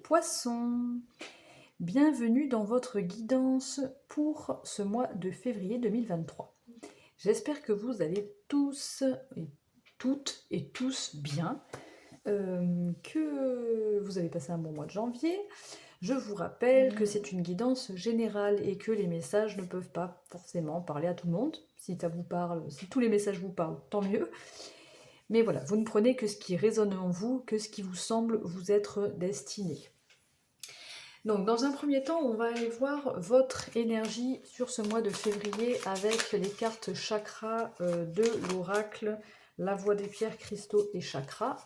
Poissons, bienvenue dans votre guidance pour ce mois de février 2023. J'espère que vous allez tous et toutes et tous bien, que vous avez passé un bon mois de janvier. Je vous rappelle que c'est une guidance générale et que les messages ne peuvent pas forcément parler à tout le monde. Si ça vous parle, si tous les messages vous parlent, tant mieux. Mais voilà, vous ne prenez que ce qui résonne en vous, que ce qui vous semble vous être destiné. Donc dans un premier temps, on va aller voir votre énergie sur ce mois de février avec les cartes chakras de l'oracle, la voie des pierres, cristaux et chakras.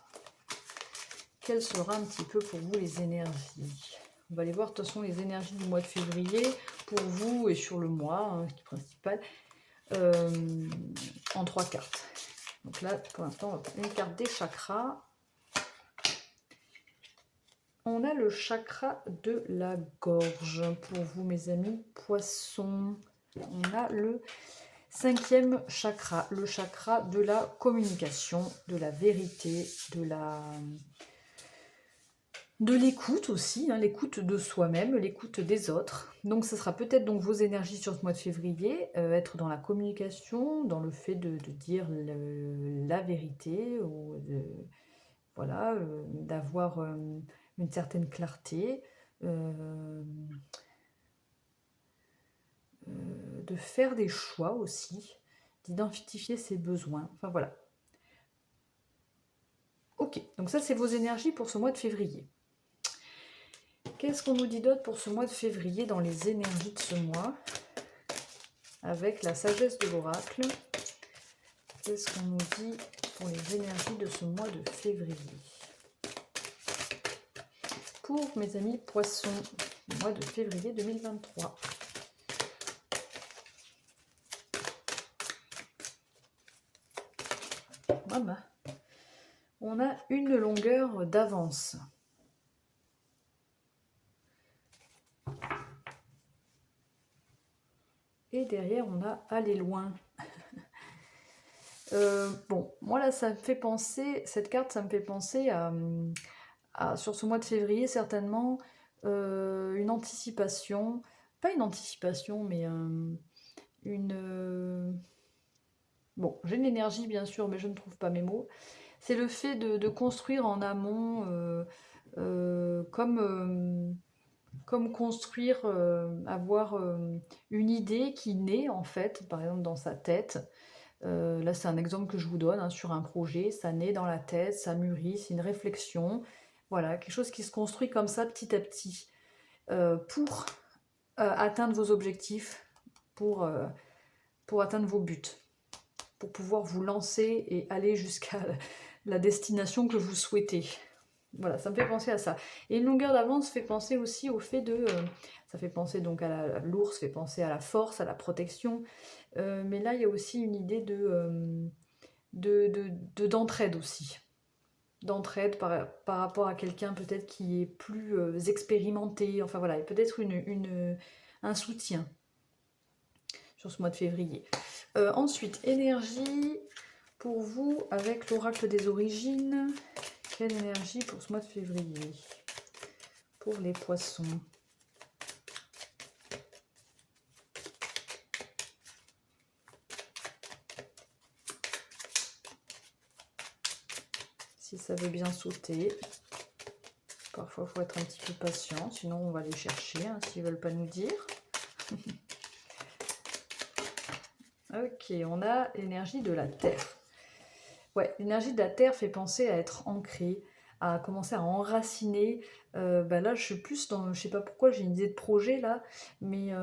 Quelles seront un petit peu pour vous les énergies? On va aller voir de toute façon les énergies du mois de février pour vous et sur le mois, ce qui est principal, en 3 cartes. Donc là, pour l'instant, on va prendre une carte des chakras. On a le chakra de la gorge pour vous, mes amis poissons. On a le 5e chakra, le chakra de la communication, de la vérité, de l'écoute aussi, l'écoute de soi-même, l'écoute des autres. Donc ce sera peut-être donc vos énergies sur ce mois de février, être dans la communication, dans le fait de dire la vérité, ou voilà, d'avoir une certaine clarté, de faire des choix aussi, d'identifier ses besoins, enfin voilà. Ok, donc ça c'est vos énergies pour ce mois de février. Qu'est-ce qu'on nous dit d'autre pour ce mois de février dans les énergies de ce mois? Avec la sagesse de l'oracle, qu'est-ce qu'on nous dit pour les énergies de ce mois de février? Pour mes amis poissons, le mois de février 2023. Voilà. On a une longueur d'avance. Et derrière, on a aller loin. Bon, moi là, ça me fait penser, cette carte, ça me fait penser à sur ce mois de février, certainement, une anticipation. Pas une anticipation, mais bon, j'ai une énergie, bien sûr, mais je ne trouve pas mes mots. C'est le fait de construire en amont, comme construire, avoir une idée qui naît en fait, par exemple dans sa tête. Là c'est un exemple que je vous donne sur un projet, ça naît dans la tête, ça mûrit, c'est une réflexion. Voilà, quelque chose qui se construit comme ça petit à petit pour atteindre vos objectifs, pour atteindre vos buts, pour pouvoir vous lancer et aller jusqu'à la destination que vous souhaitez. Voilà, ça me fait penser à ça. Et une longueur d'avance fait penser aussi au fait de... ça fait penser donc à l'ours, fait penser à la force, à la protection. Mais là, il y a aussi une idée d'entraide aussi. D'entraide par rapport à quelqu'un peut-être qui est plus expérimenté. Enfin voilà, peut-être un soutien sur ce mois de février. Ensuite, énergie pour vous avec l'oracle des origines. Quelle énergie pour ce mois de février? Pour les poissons. Si ça veut bien sauter. Parfois, il faut être un petit peu patient, sinon on va les chercher, s'ils ne veulent pas nous dire. Ok, on a l'énergie de la Terre. Ouais, l'énergie de la Terre fait penser à être ancrée, à commencer à enraciner. Là, je suis plus dans... Je sais pas pourquoi, j'ai une idée de projet, là, mais...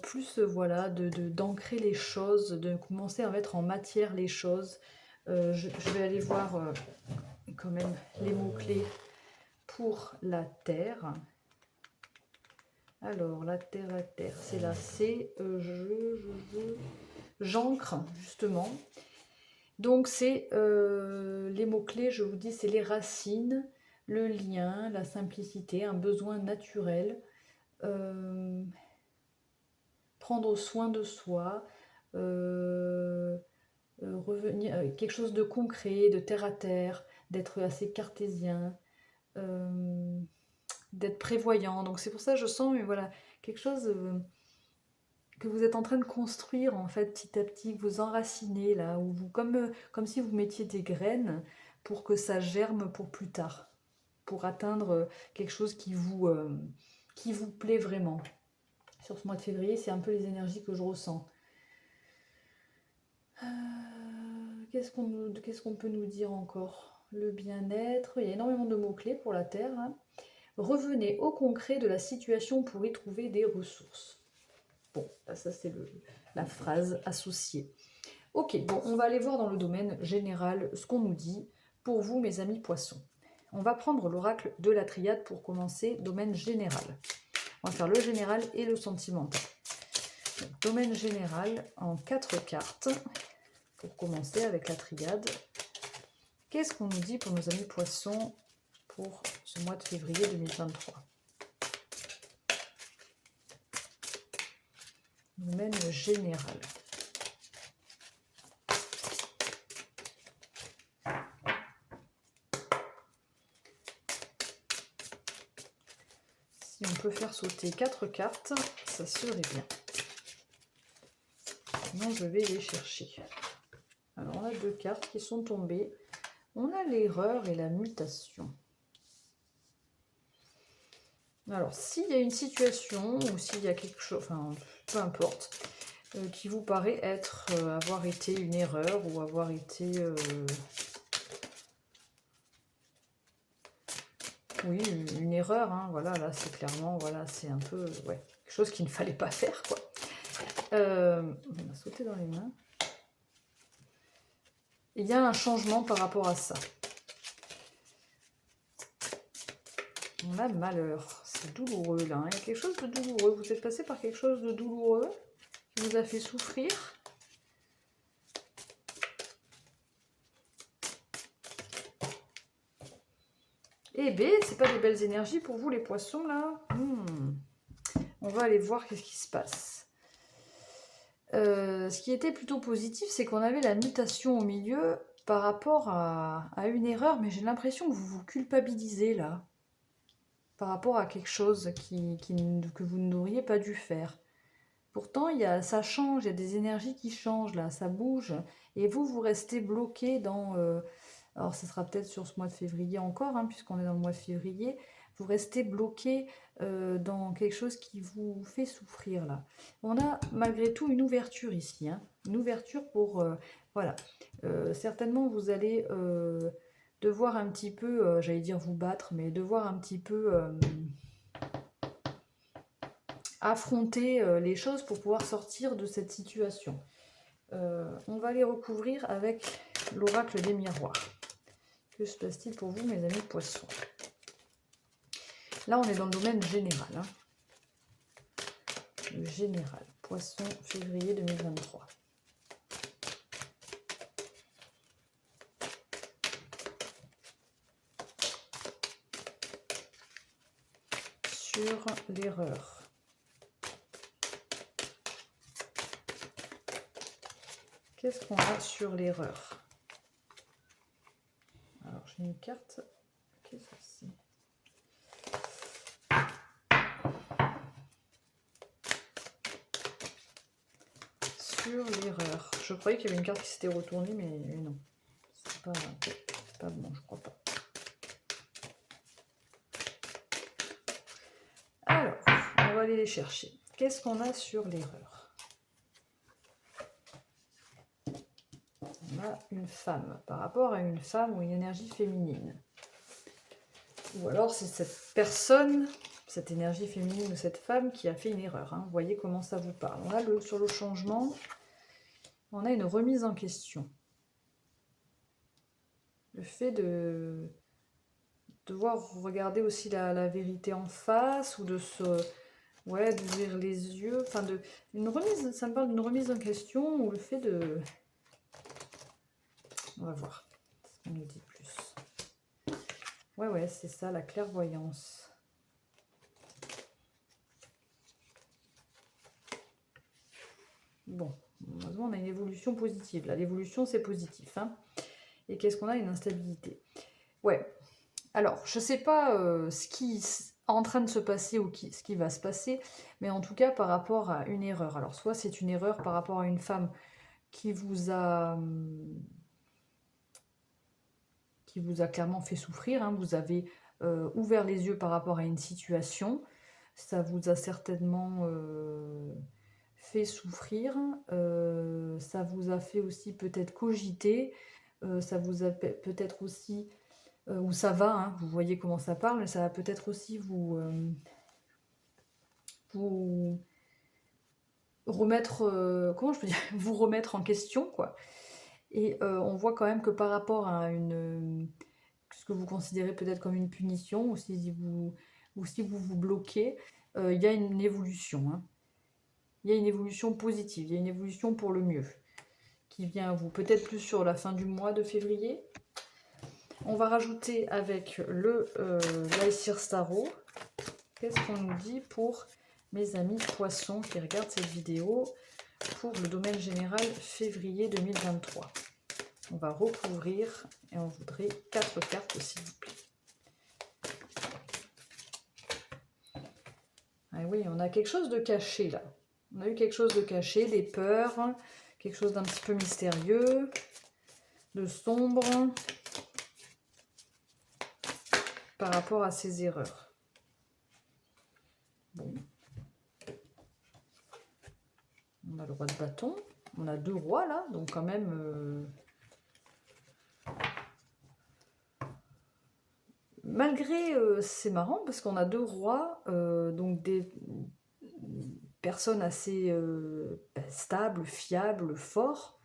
plus voilà, d'ancrer les choses, de commencer à mettre en matière les choses. Je vais aller voir quand même les mots-clés pour la Terre. Alors, la Terre, c'est là, c'est j'ancre, justement. Donc, c'est les mots-clés, je vous dis, c'est les racines, le lien, la simplicité, un besoin naturel, prendre soin de soi, revenir quelque chose de concret, de terre à terre, d'être assez cartésien, d'être prévoyant. Donc c'est pour ça que je sens, voilà, quelque chose que vous êtes en train de construire en fait petit à petit, que vous enracinez là, ou vous, comme si vous mettiez des graines pour que ça germe pour plus tard, pour atteindre quelque chose qui vous plaît vraiment. Sur ce mois de février, c'est un peu les énergies que je ressens. Qu'est-ce qu'on peut nous dire encore? Le bien-être, il y a énormément de mots-clés pour la Terre. Hein. Revenez au concret de la situation pour y trouver des ressources. Bon, ça c'est la phrase associée. Ok, bon, on va aller voir dans le domaine général ce qu'on nous dit pour vous, mes amis poissons. On va prendre l'oracle de la triade pour commencer, domaine général. On va faire le général et le sentimental. Donc, domaine général en 4 cartes. Pour commencer avec la triade, qu'est-ce qu'on nous dit pour nos amis poissons pour ce mois de février 2023? Domaine général. Si on peut faire sauter 4 cartes, ça serait bien. Sinon, je vais les chercher. Alors, on a 2 cartes qui sont tombées. On a l'erreur et la mutation. Alors, s'il y a une situation ou s'il y a quelque chose, enfin, peu importe, qui vous paraît avoir été une erreur ou avoir été... oui, une erreur, hein, voilà, là, c'est clairement, voilà, c'est un peu, ouais, quelque chose qu'il ne fallait pas faire, quoi. On a sauté dans les mains. Il y a un changement par rapport à ça. On a malheur. C'est douloureux, là. Hein. Il y a quelque chose de douloureux. Vous êtes passé par quelque chose de douloureux qui vous a fait souffrir. Eh bien, c'est pas des belles énergies pour vous, les poissons, là. On va aller voir qu'est-ce qui se passe. Ce qui était plutôt positif, c'est qu'on avait la mutation au milieu par rapport à une erreur, mais j'ai l'impression que vous vous culpabilisez là, par rapport à quelque chose que vous n'auriez pas dû faire. Pourtant, ça change, il y a des énergies qui changent là, ça bouge, et vous restez bloqué dans... alors, ce sera peut-être sur ce mois de février encore, hein, puisqu'on est dans le mois de février, vous restez bloqué dans quelque chose qui vous fait souffrir là. On a malgré tout une ouverture ici, hein, une ouverture pour... voilà, certainement vous allez devoir un petit peu, j'allais dire vous battre, mais devoir un petit peu affronter les choses pour pouvoir sortir de cette situation. On va les recouvrir avec l'oracle des miroirs. Que se passe-t-il pour vous, mes amis poissons? Là, on est dans le domaine général. Hein. Le général. Poisson, février 2023. Sur l'erreur. Qu'est-ce qu'on a sur l'erreur? Alors, j'ai une carte. Qu'est-ce que c'est? Sur l'erreur. Je croyais qu'il y avait une carte qui s'était retournée, mais non. C'est pas bon, je crois pas. Alors, on va aller les chercher. Qu'est-ce qu'on a sur l'erreur? On a une femme. Par rapport à une femme ou une énergie féminine. Ou alors c'est cette personne, cette énergie féminine ou cette femme qui a fait une erreur. Hein. Vous voyez comment ça vous parle. On a sur le changement, on a une remise en question. Le fait de devoir regarder aussi la vérité en face ou de se... Ouais, d'ouvrir les yeux. Enfin, une remise, ça me parle d'une remise en question ou le fait de... On va voir ce qu'on nous dit plus. Ouais, c'est ça, la clairvoyance. Bon, heureusement, on a une évolution positive. Là, l'évolution, c'est positif. Hein. Et qu'est-ce qu'on a? Une instabilité. Ouais. Alors, je ne sais pas ce qui est en train de se passer ou ce qui va se passer, mais en tout cas par rapport à une erreur. Alors, soit c'est une erreur par rapport à une femme qui vous a clairement fait souffrir, hein. Vous avez ouvert les yeux par rapport à une situation. Ça vous a certainement fait souffrir. Ça vous a fait aussi peut-être cogiter. Ça vous a peut-être aussi... ou ça va, hein, vous voyez comment ça parle, mais ça va peut-être aussi vous remettre... comment je peux dire? Vous remettre en question, quoi. Et on voit quand même que par rapport à ce que vous considérez peut-être comme une punition, ou si vous vous bloquez, il y a une évolution, hein. Il y a une évolution positive, il y a une évolution pour le mieux qui vient à vous. Peut-être plus sur la fin du mois de février. On va rajouter avec le l'Aesir Starro. Qu'est-ce qu'on nous dit pour mes amis poissons qui regardent cette vidéo pour le domaine général février 2023? On va recouvrir et on voudrait 4 cartes, s'il vous plaît. Ah oui, on a quelque chose de caché là. On a eu quelque chose de caché, des peurs, quelque chose d'un petit peu mystérieux, de sombre par rapport à ces erreurs. Bon. On a le roi de bâton, on a 2 rois là, donc quand même... Malgré, c'est marrant parce qu'on a 2 rois, donc des personnes assez stables, fiables, forts,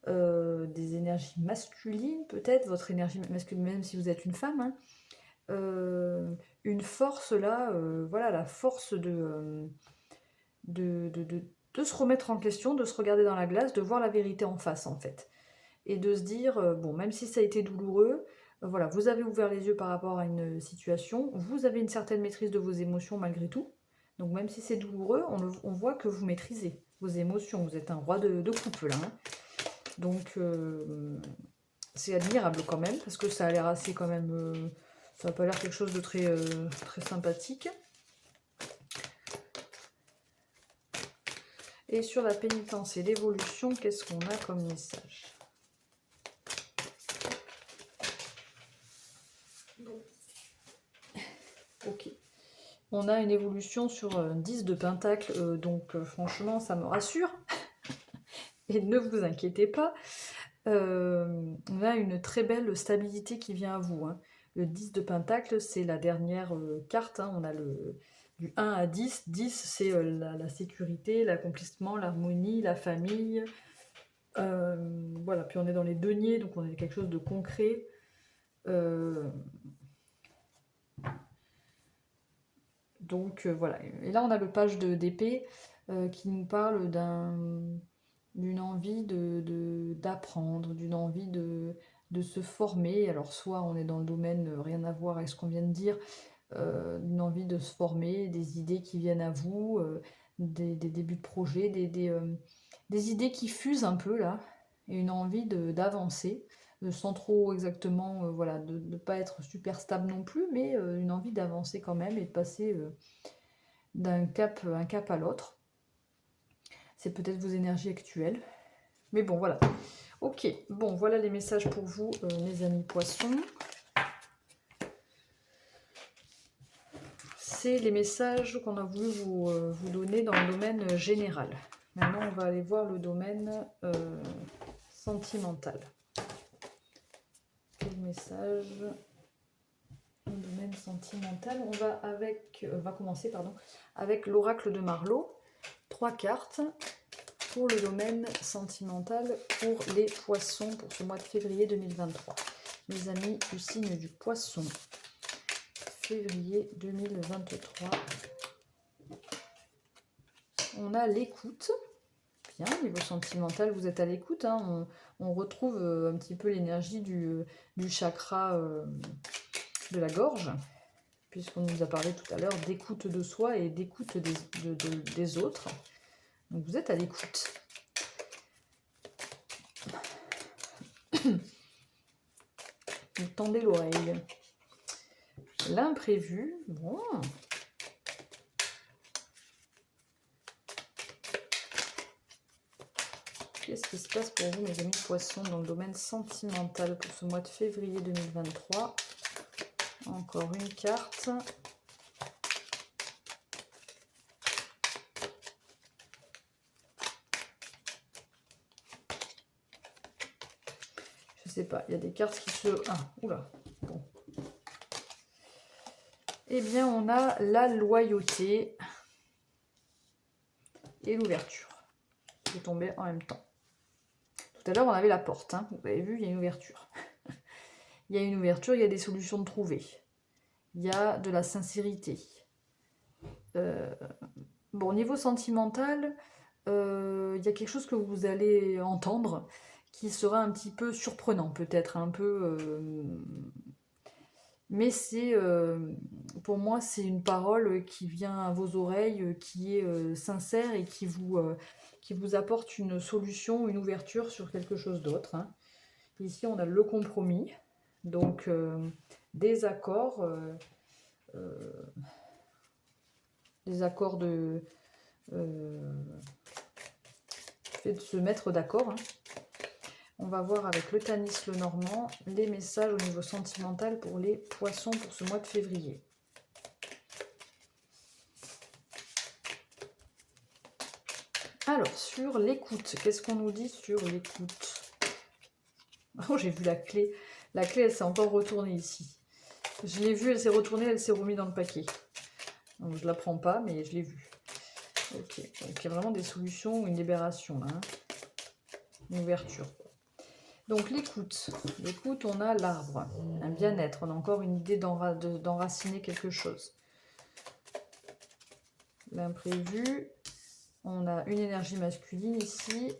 des énergies masculines peut-être, votre énergie masculine, même si vous êtes une femme, hein. Une force là, voilà, la force de se remettre en question, de se regarder dans la glace, de voir la vérité en face en fait. Et de se dire, bon, même si ça a été douloureux, voilà, vous avez ouvert les yeux par rapport à une situation, vous avez une certaine maîtrise de vos émotions malgré tout. Donc même si c'est douloureux, on voit que vous maîtrisez vos émotions, vous êtes un roi de couple là, hein. Donc c'est admirable quand même, parce que ça a l'air assez quand même... ça n'a pas l'air quelque chose de très, très sympathique. Et sur la pénitence et l'évolution, qu'est-ce qu'on a comme message? Ok. On a une évolution sur 10 de pentacle, donc franchement, ça me rassure. Et ne vous inquiétez pas, on a une très belle stabilité qui vient à vous, hein. Le 10 de pentacle, c'est la dernière carte, hein. On a du 1 à 10. 10, c'est la sécurité, l'accomplissement, l'harmonie, la famille. Voilà, puis on est dans les deniers, donc on est quelque chose de concret. Donc voilà, et là on a le page d'épée qui nous parle d'une envie d'apprendre, d'une envie de se former. Alors soit on est dans le domaine rien à voir avec ce qu'on vient de dire, une envie de se former, des idées qui viennent à vous, des débuts de projet, des idées qui fusent un peu là, et une envie d'avancer, sans trop exactement, voilà, de ne pas être super stable non plus, mais une envie d'avancer quand même et de passer un cap à l'autre. C'est peut-être vos énergies actuelles. Mais bon, voilà. Ok, bon, voilà les messages pour vous, mes amis poissons. C'est les messages qu'on a voulu vous donner dans le domaine général. Maintenant, on va aller voir le domaine sentimental. Quel message? Le domaine sentimental. On va commencer avec l'oracle de Marlowe. 3 cartes pour le domaine sentimental pour les poissons pour ce mois de février 2023. Mes amis du signe du poisson. Février 2023. On a l'écoute. Bien, niveau sentimental, vous êtes à l'écoute, hein. On retrouve un petit peu l'énergie du chakra de la gorge, puisqu'on nous a parlé tout à l'heure d'écoute de soi et d'écoute des autres. Donc vous êtes à l'écoute. Vous tendez l'oreille. l'imprévu. Bon. Qu'est-ce qui se passe pour vous, mes amis poissons, dans le domaine sentimental pour ce mois de février 2023? Encore une carte. Je sais pas, il y a des cartes qui se... Ah, oula, bon. Eh bien, on a la loyauté et l'ouverture qui est tombée en même temps. Tout à l'heure, on avait la porte, hein. Vous avez vu, il y a une ouverture. Il y a une ouverture, il y a des solutions de trouver. Il y a de la sincérité. Bon, au niveau sentimental, il y a quelque chose que vous allez entendre qui sera un petit peu surprenant, peut-être un peu... mais c'est, pour moi, c'est une parole qui vient à vos oreilles, qui est sincère et qui vous apporte une solution, une ouverture sur quelque chose d'autre, hein. Ici, on a le compromis, donc des accords de fait de se mettre d'accord, hein. On va voir avec le Tanis le Normand les messages au niveau sentimental pour les poissons pour ce mois de février. Alors, sur l'écoute, qu'est-ce qu'on nous dit sur l'écoute? Oh, j'ai vu la clé. La clé, elle s'est encore retournée ici. Je l'ai vue, elle s'est retournée, elle s'est remise dans le paquet. Donc, je ne la prends pas, mais je l'ai vue. Ok, donc il y a vraiment des solutions, une libération, là, hein. Une ouverture. Donc l'écoute, on a l'arbre, un bien-être, on a encore une idée d'enraciner quelque chose. L'imprévu, on a une énergie masculine ici,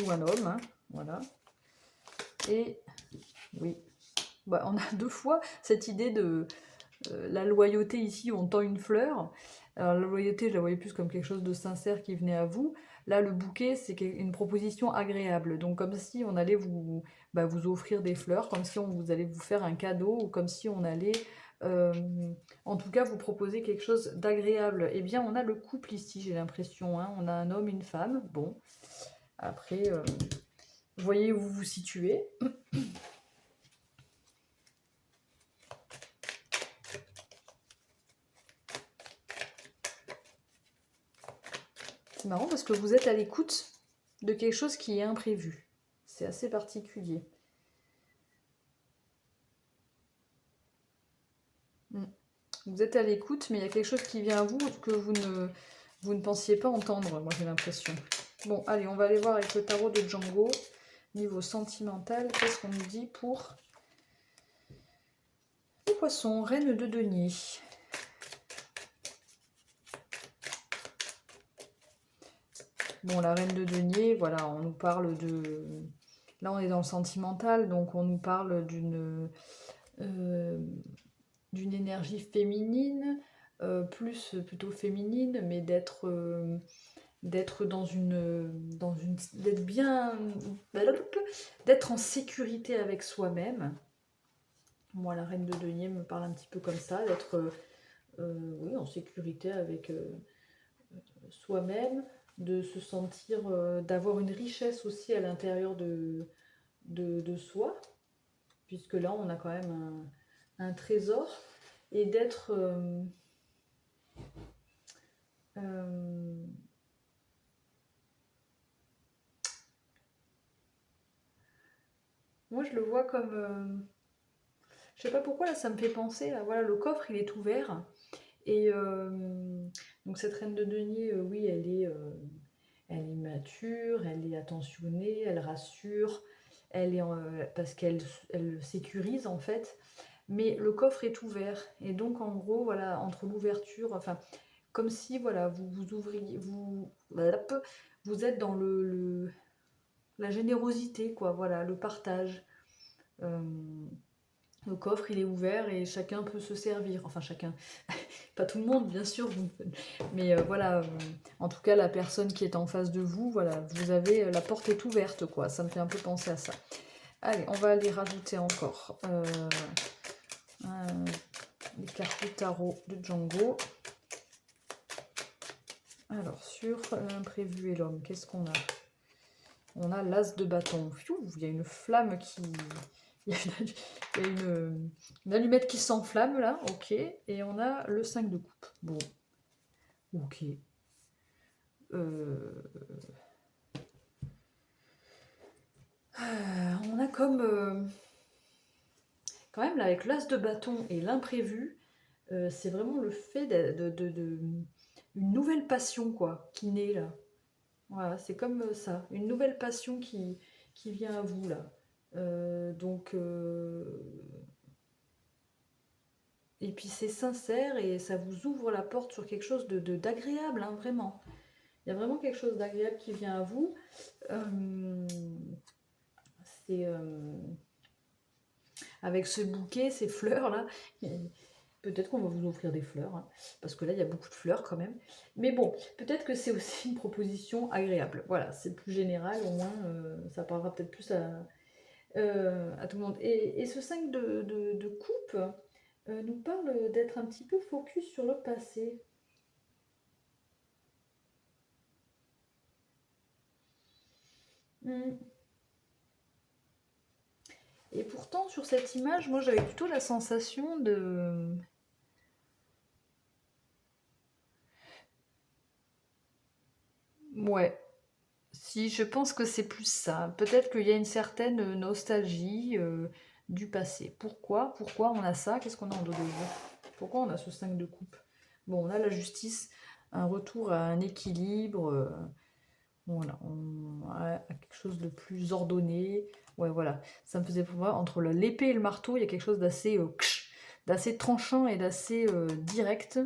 ou un homme, hein, voilà. Et oui, bah, on a deux fois cette idée de la loyauté ici, on tend une fleur. Alors la loyauté, je la voyais plus comme quelque chose de sincère qui venait à vous. Là, le bouquet, c'est une proposition agréable. Donc, comme si on allait vous offrir des fleurs, comme si vous allait vous faire un cadeau, ou comme si on allait, en tout cas, vous proposer quelque chose d'agréable. Eh bien, on a le couple ici, j'ai l'impression, hein. On a un homme, une femme. Bon, après, voyez où vous vous situez. C'est marrant parce que vous êtes à l'écoute de quelque chose qui est imprévu. C'est assez particulier. Vous êtes à l'écoute, mais il y a quelque chose qui vient à vous que vous ne pensiez pas entendre, moi j'ai l'impression. Bon, allez, on va aller voir avec le tarot de Django. Niveau sentimental, qu'est-ce qu'on nous dit pour les poissons? Reine de denier. Bon, la reine de denier, voilà, on nous parle de... Là, on est dans le sentimental, donc on nous parle d'une énergie féminine, plutôt féminine, mais d'être dans d'être en sécurité avec soi-même. Moi, la reine de denier me parle un petit peu comme ça, d'être oui, en sécurité avec soi-même, de se sentir, d'avoir une richesse aussi à l'intérieur de soi, puisque là, on a quand même un trésor, et d'être... moi, je le vois comme... je sais pas pourquoi, là, ça me fait penser à... Voilà, le coffre, il est ouvert. Et donc, cette reine de denier, oui, elle est mature, elle est attentionnée, elle rassure, elle est parce qu'elle sécurise, en fait. Mais le coffre est ouvert. Et donc, en gros, voilà, entre l'ouverture... Enfin, comme si, voilà, vous ouvriez... Vous êtes dans la générosité, quoi, voilà, le partage. Le coffre, il est ouvert et chacun peut se servir. Enfin, chacun, pas tout le monde, bien sûr, mais voilà, en tout cas, la personne qui est en face de vous, voilà, vous avez, la porte est ouverte, quoi. Ça me fait un peu penser à ça. Allez, on va aller rajouter encore les cartes du tarot de Django. Alors, sur l'imprévu et l'homme, qu'est-ce qu'on a? On a l'as de bâton. Il y a une flamme qui... Il y a une allumette qui s'enflamme là, ok. Et on a le 5 de coupe. Bon, ok. On a comme... quand même, là, avec l'as de bâton et l'imprévu, c'est vraiment le fait une nouvelle passion, quoi, qui naît là. Voilà, c'est comme ça, une nouvelle passion qui vient à vous là. Et puis c'est sincère et ça vous ouvre la porte sur quelque chose d'agréable, hein, vraiment. Il y a vraiment quelque chose d'agréable qui vient à vous. Avec ce bouquet, ces fleurs là, peut-être qu'on va vous offrir des fleurs, hein, parce que là il y a beaucoup de fleurs quand même. Mais bon, peut-être que c'est aussi une proposition agréable. Voilà, c'est plus général, au moins ça parlera peut-être plus à tout le monde. Et ce 5 de coupe nous parle d'être un petit peu focus sur le passé. Et pourtant, sur cette image, moi j'avais plutôt la sensation de... Ouais, si, je pense que c'est plus ça. Peut-être qu'il y a une certaine nostalgie du passé. Pourquoi on a ça? Qu'est-ce qu'on a en dos de jeu? Pourquoi on a ce 5 de coupe? Bon, on a la justice, un retour à un équilibre. Voilà, on a quelque chose de plus ordonné. Ouais, voilà. Ça me faisait pour moi, entre l'épée et le marteau, il y a quelque chose d'assez tranchant et d'assez direct.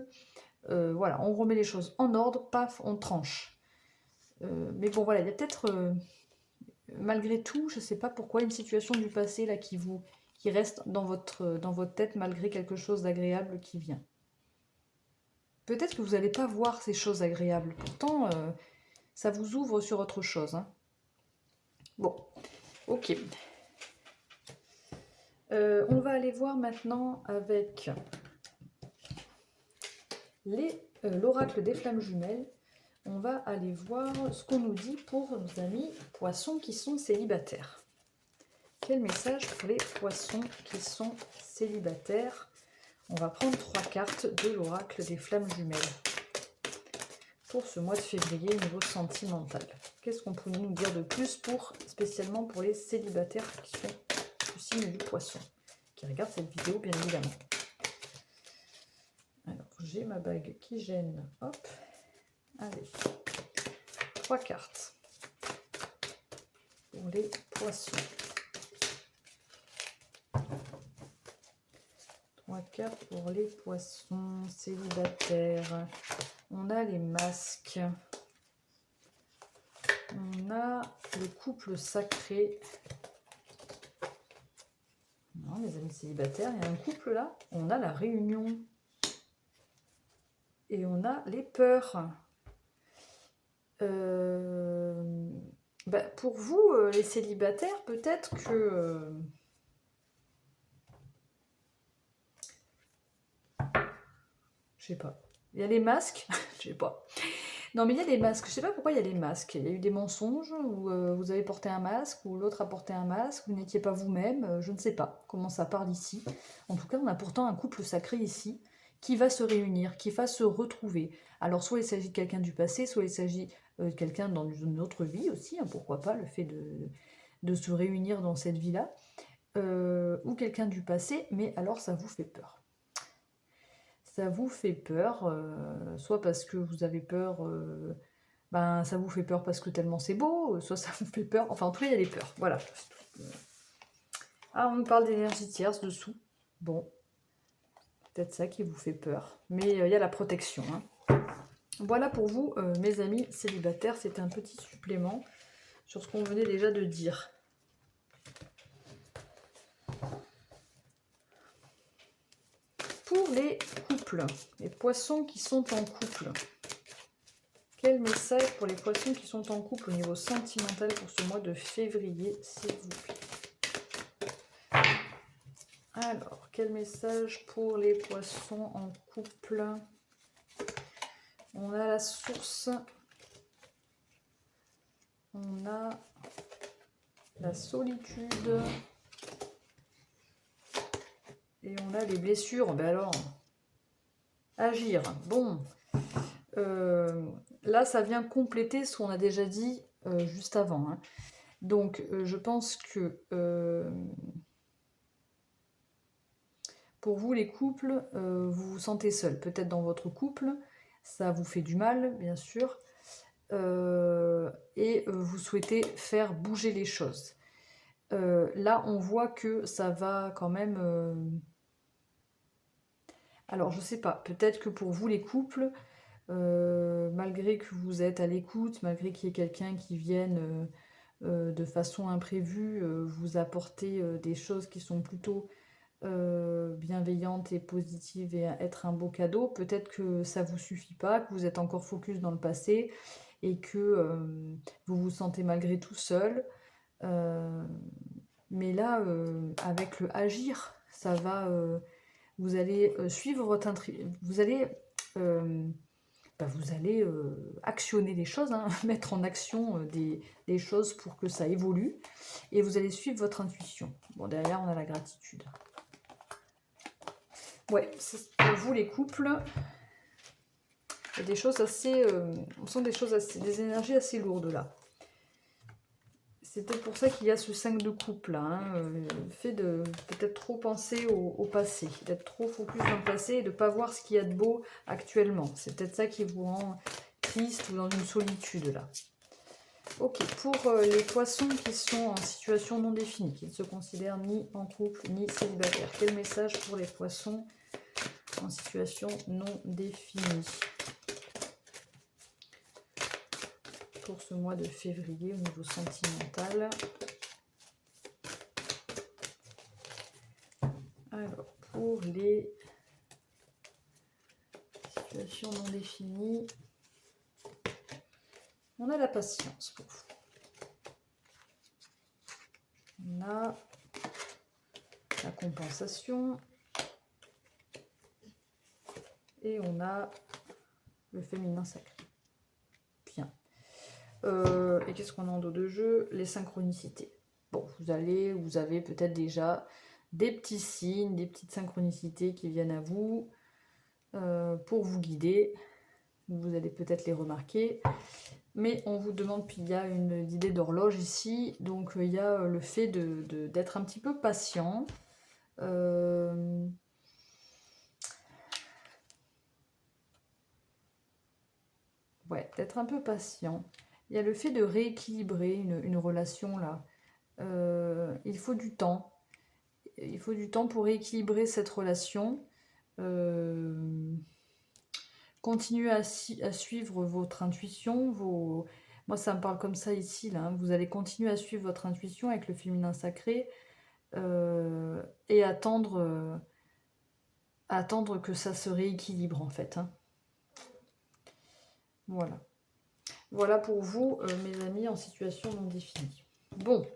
Voilà, on remet les choses en ordre, paf, on tranche. Mais bon, voilà, il y a peut-être, malgré tout, je ne sais pas pourquoi, une situation du passé là qui reste dans votre tête malgré quelque chose d'agréable qui vient. Peut-être que vous n'allez pas voir ces choses agréables. Pourtant, ça vous ouvre sur autre chose. Hein. Bon, ok. On va aller voir maintenant avec l'oracle des flammes jumelles. On va aller voir ce qu'on nous dit pour nos amis poissons qui sont célibataires. Quel message pour les poissons qui sont célibataires? On va prendre 3 cartes de l'oracle des flammes jumelles pour ce mois de février niveau sentimental. Qu'est-ce qu'on peut nous dire de plus spécialement pour les célibataires qui sont du signe du poisson, qui regardent cette vidéo bien évidemment. Alors, j'ai ma bague qui gêne. Hop. Allez. 3 cartes pour les poissons. 3 cartes pour les poissons célibataires. On a les masques. On a le couple sacré. Non, les amis célibataires, il y a un couple là. On a la réunion. Et on a les peurs. Pour vous, les célibataires, peut-être que... je sais pas. Il y a les masques. Je sais pas. Non, mais il y a des masques. Je sais pas pourquoi il y a des masques. Il y a eu des mensonges où vous avez porté un masque, ou l'autre a porté un masque, vous n'étiez pas vous-même. Je ne sais pas comment ça parle ici. En tout cas, on a pourtant un couple sacré ici qui va se réunir, qui va se retrouver. Alors, soit il s'agit de quelqu'un du passé, soit il s'agit de quelqu'un dans une autre vie aussi. Hein, pourquoi pas, le fait de se réunir dans cette vie-là. Ou quelqu'un du passé, mais alors ça vous fait peur. Ça vous fait peur, soit parce que vous avez peur, ça vous fait peur parce que tellement c'est beau, soit ça vous fait peur, enfin en tout cas il y a des peurs, voilà. Ah, on nous parle d'énergie tierce dessous, bon, peut-être ça qui vous fait peur, mais il y a la protection. Hein. Voilà pour vous, mes amis célibataires, c'était un petit supplément sur ce qu'on venait déjà de dire. Pour les couples, les poissons qui sont en couple, quel message pour les poissons qui sont en couple au niveau sentimental pour ce mois de février, s'il vous plaît? Alors, quel message pour les poissons en couple? On a la source. On a la solitude. Et on a les blessures. Ben alors, agir. Bon. Là, ça vient compléter ce qu'on a déjà dit juste avant. Hein. Donc, je pense que pour vous, les couples, vous vous sentez seul. Peut-être dans votre couple, ça vous fait du mal, bien sûr. Et vous souhaitez faire bouger les choses. Là, on voit que ça va quand même... Alors, je sais pas, peut-être que pour vous, les couples, malgré que vous êtes à l'écoute, malgré qu'il y ait quelqu'un qui vienne de façon imprévue vous apporter des choses qui sont plutôt bienveillantes et positives et être un beau cadeau, peut-être que ça vous suffit pas, que vous êtes encore focus dans le passé et que vous vous sentez malgré tout seul. Mais là, avec le agir, ça va... vous allez suivre votre vous allez actionner les choses, hein, mettre en action des choses pour que ça évolue, et vous allez suivre votre intuition. Bon, derrière, on a la gratitude. Ouais, pour vous, les couples, il y a des choses assez... on sent des énergies assez lourdes, là. C'est peut-être pour ça qu'il y a ce 5 de coupe là, hein, le fait de peut-être trop penser au passé, d'être trop focus dans le passé et de ne pas voir ce qu'il y a de beau actuellement. C'est peut-être ça qui vous rend triste ou dans une solitude là. Ok, pour les poissons qui sont en situation non définie, qui ne se considèrent ni en couple ni célibataires, quel message pour les poissons en situation non définie pour ce mois de février au niveau sentimental? Alors, pour les situations non définies, on a la patience pour vous. On a la compensation. Et on a le féminin sacré. Bien. Et qu'est-ce qu'on a en dos de jeu? Les synchronicités. Bon, vous avez peut-être déjà des petits signes, des petites synchronicités qui viennent à vous pour vous guider. Vous allez peut-être les remarquer. Mais on vous demande, puis il y a une idée d'horloge ici, donc il y a le fait d'être un petit peu patient. Ouais, d'être un peu patient. Il y a le fait de rééquilibrer une relation là. Il faut du temps. Il faut du temps pour rééquilibrer cette relation. Continuez à suivre votre intuition. Moi, ça me parle comme ça ici. Là, hein. Vous allez continuer à suivre votre intuition avec le féminin sacré et attendre que ça se rééquilibre en fait. Hein. Voilà. Voilà pour vous, mes amis, en situation non définie. Bon.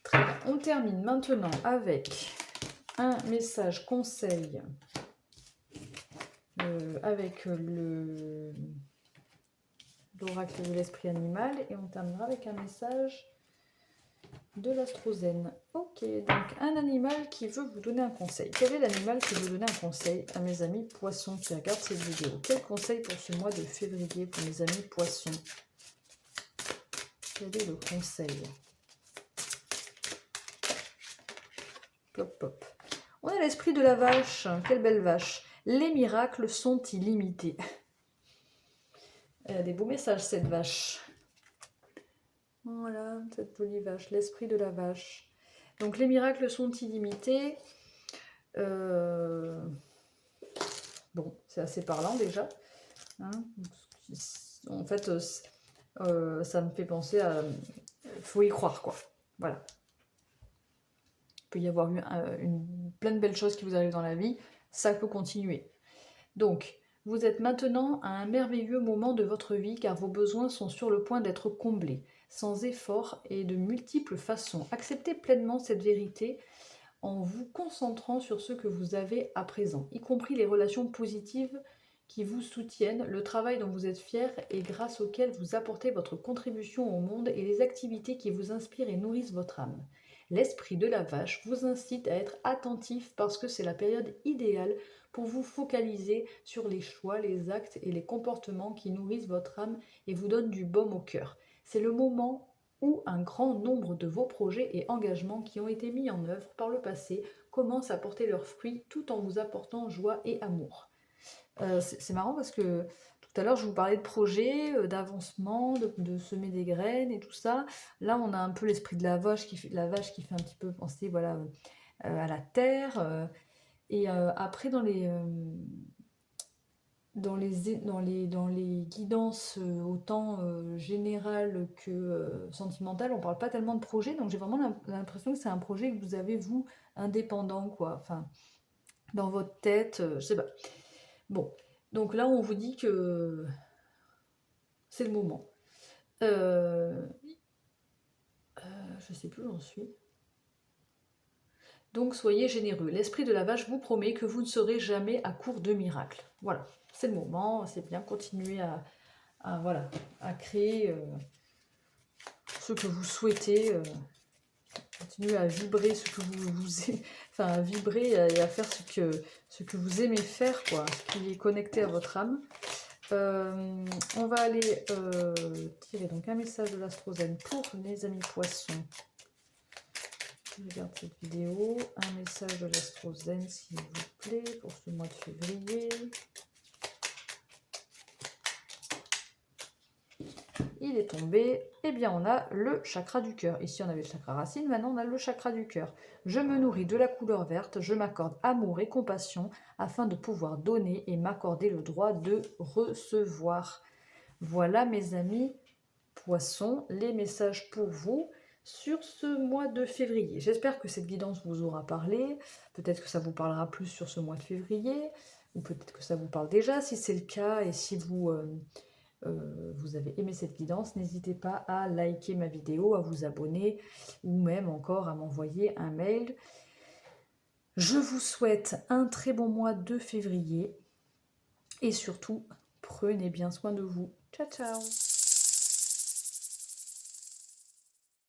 Très bien. On termine maintenant avec un message conseil avec l'oracle de l'esprit animal. Et on terminera avec un message de l'astrozène. Ok, donc un animal qui veut vous donner un conseil. Quel est l'animal qui veut donner un conseil à mes amis poissons qui regardent cette vidéo? Quel conseil pour ce mois de février pour mes amis poissons? Quel est le conseil? Plop, plop. On a l'esprit de la vache. Quelle belle vache. Les miracles sont illimités. Elle a des beaux messages, cette vache. Voilà, cette jolie vache, l'esprit de la vache. Donc les miracles sont illimités. Bon, c'est assez parlant déjà. Hein, en fait, ça me fait penser à... faut y croire, quoi. Voilà. Il peut y avoir plein de belles choses qui vous arrivent dans la vie. Ça peut continuer. Donc, vous êtes maintenant à un merveilleux moment de votre vie car vos besoins sont sur le point d'être comblés. sans effort et de multiples façons. Acceptez pleinement cette vérité en vous concentrant sur ce que vous avez à présent, y compris les relations positives qui vous soutiennent, le travail dont vous êtes fier et grâce auquel vous apportez votre contribution au monde et les activités qui vous inspirent et nourrissent votre âme. L'esprit de la vache vous incite à être attentif parce que c'est la période idéale pour vous focaliser sur les choix, les actes et les comportements qui nourrissent votre âme et vous donnent du baume au cœur. C'est le moment où un grand nombre de vos projets et engagements qui ont été mis en œuvre par le passé commencent à porter leurs fruits tout en vous apportant joie et amour. C'est marrant parce que tout à l'heure je vous parlais de projets, d'avancement, de semer des graines et tout ça. Là on a un peu l'esprit de la vache qui fait un petit peu penser voilà, à la terre. Et après dans les guidances autant générales que sentimentales, on parle pas tellement de projet, donc j'ai vraiment l'impression que c'est un projet que vous avez vous indépendant quoi, enfin dans votre tête, je sais pas. Bon, donc là on vous dit que c'est le moment. Je sais plus où j'en suis. Donc soyez généreux. L'esprit de la vache vous promet que vous ne serez jamais à court de miracles. Voilà, c'est le moment, c'est bien, continuer voilà, à créer ce que vous souhaitez, continuer à vibrer ce que enfin à vibrer et à faire ce que vous aimez faire, quoi, ce qui est connecté à votre âme. On va aller tirer donc un message de l'Astrozène pour les amis poissons. Je regarde cette vidéo. Un message de l'Astrozène, s'il vous plaît, pour ce mois de février. Il est tombé. Eh bien, on a le chakra du cœur. Ici, on avait le chakra racine. Maintenant, on a le chakra du cœur. Je me nourris de la couleur verte. Je m'accorde amour et compassion afin de pouvoir donner et m'accorder le droit de recevoir. Voilà, mes amis poissons, les messages pour vous sur ce mois de février. J'espère que cette guidance vous aura parlé. Peut-être que ça vous parlera plus sur ce mois de février, ou peut-être que ça vous parle déjà. Si c'est le cas et si vous avez aimé cette guidance, n'hésitez pas à liker ma vidéo, à vous abonner, ou même encore à m'envoyer un mail. Je vous souhaite un très bon mois de février, et surtout, prenez bien soin de vous. Ciao, ciao!